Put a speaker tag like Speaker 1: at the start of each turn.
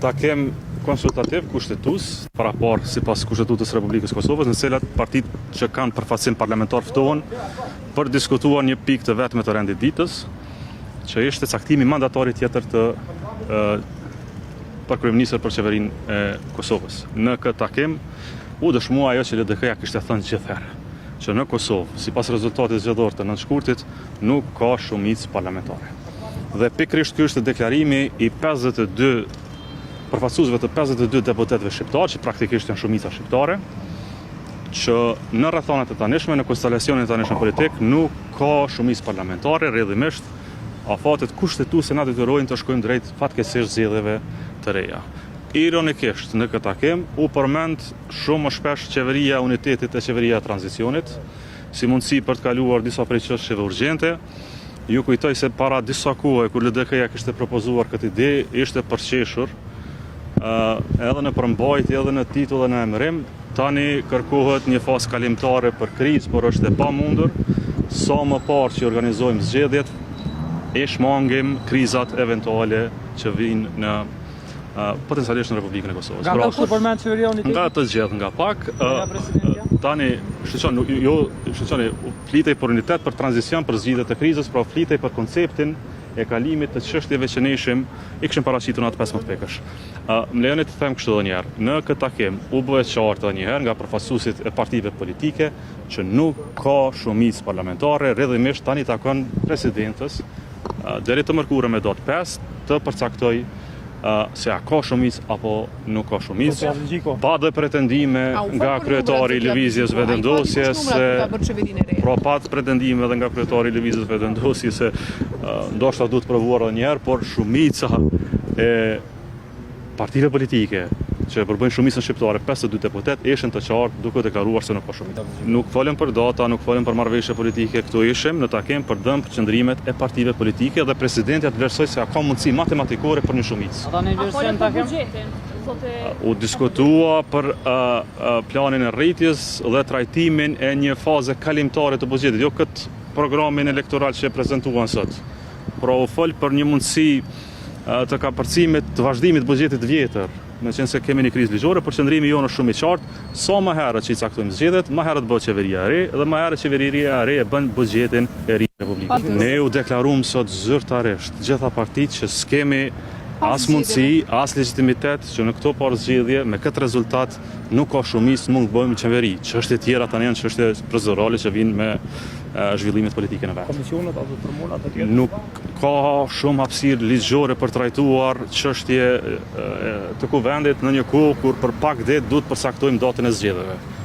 Speaker 1: takim konsultativ kushtetues para parë sipas Kushtetutës Republikës Kosovës, në cilat partitë që kanë përfaqësim parlamentar ftohen për diskutuar një pikë të vetme të rendit ditës, që ishte caktimi mandatarit tjetër të për kryeministër për qeverinë e Kosovës. Në këtë takim u dëshmua ajo që LDK-ja kishte thënë gjithherë, që në Kosovë, sipas rezultatit zgjedhor të nënshkurtit, nuk ka shumicë parlamentare. Dhe pikërisht ky është deklarimi i 52 përfaqësuesve të 52 deputetëve shqiptarë, që praktikisht janë shumica shqiptare, që në rrethanat e tanishme, në konstelacionin e tanishëm politik, nuk ka shumicë parlamentare, rrjedhimisht afatet kushtetuese na detyrojnë të shkojmë drejt fatkeqësisht zgjedhjeve të reja. Ironikisht, në këtë takim u përmend shumë më shpesh qeveria e unitetit e qeveria e tranzicionit, si mundësi për të kaluar disa prej çështjeve urgjente. Ju kujtoj se para disa kohe kur LDK-ja kishte propozuar këtë ide, ishte përqeshur edhe në përmbajtje edhe në titull dhe në emërim. Tani kërkohet një fazë kalimtare për krizë, por është e pamundur. Sa më parë që organizojmë zgjedhjet, e shmangim krizat eventuale që vijnë në potencialisht në Republikën e Kosovës.
Speaker 2: Nga kështë përmend qeveria unitetit?
Speaker 1: Nga të gjithë, nga pak. Tani, shqyqoni, flitej për unitet, për tranzicion, për zgjidhje të krizës, pra flitej për konceptin e kalimit të çështjeve që ne i kishim paraqitur në atë 15 pekësh. Më lejoni të them kështu edhe një herë. Në këtë takim u bë qartë edhe një herë nga përfaqësuesit e partive politike që nuk ka shumicë parlamentare, rrjedhimisht tani takon presidentës deri të mërkurën me datë 5 të përcaktoj se a ka shumicë apo nuk ka shumicë, pa dhe pretendime nga kryetari i lëvizjes vendosjes, pra pa pretendime edhe nga kryetari i lëvizjes vendosjes se ndoshta duhet provuar edhe një herë, por shumica e partive politike që përbëjnë shumicën shqiptare, 52 deputet, ishin të qartë duke deklaruar se nuk ka shumicë. Nuk folëm për data, nuk folëm për marrëveshje politike, këtu ishim në takim për dëm qëndrimet e partive politike dhe presidenti atë vlerësoi se ka mundësi matematikore për një shumicë.
Speaker 2: Ata në vlerësojnë takim?
Speaker 1: U diskutua për planin e rritjes dhe trajtimin e një faze kalimtare të buxhetit, jo këtë programin elektoral që e prezantuan sot. Pra u fol për një mundësi të kapërcimit të vazhdimit të buxhetit vjetër, me qenë se kemi një krizë ligjore, por qëndrimi jonë është shumë i qartë, sa më herët që i caktojmë zgjedhjet, më herët bëhet qeveria e re, dhe më herët qeveria e re e bën buxhetin e ri të Republikës. Ne u deklaruam sot zyrtarisht gjitha partitë që s'kemi as mundësi, as legitimitet që në këto parë zgjedhje, me këtë rezultat, nuk ka shumicë mund të bëjmë qeveri. Çështje tjera tani janë çështje procedurale që vinë me zhvillimet politike në vend.
Speaker 2: Komisionet apo formulat e tjera?
Speaker 1: Nuk ka shumë hapësirë ligjore për trajtuar çështje të kuvendit në një kohë kur për pak ditë duhet përcaktojmë datën e zgjedhjeve.